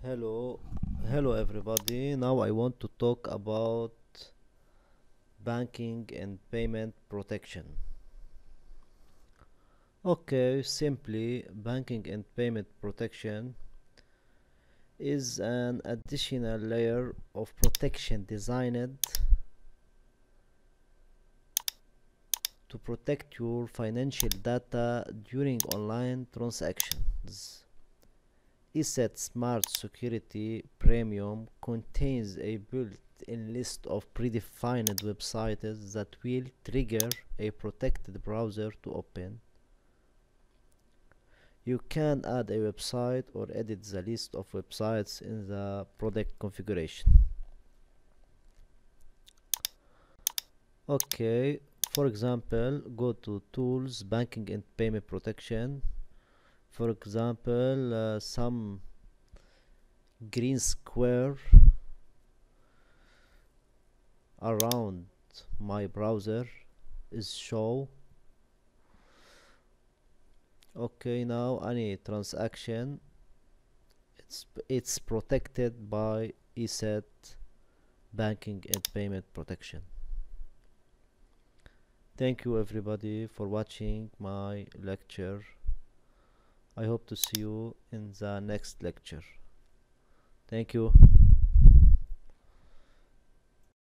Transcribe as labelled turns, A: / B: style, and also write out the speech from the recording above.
A: Hello, hello everybody. Now I want to talk about banking and payment protection. Okay, simply, banking and payment protection is an additional layer of protection designed to protect your financial data during online transactions. ESET Smart Security Premium contains a built-in list of predefined websites that will trigger a protected browser to open. You can add a website or edit the list of websites in the product configuration. Okay, for example, go to Tools, Banking and Payment Protection. For example, some green square around my browser is show. Okay, now any transaction it's protected by ESET banking and payment protection. Thank you everybody for watching my lecture. I hope to see you in the next lecture. Thank you.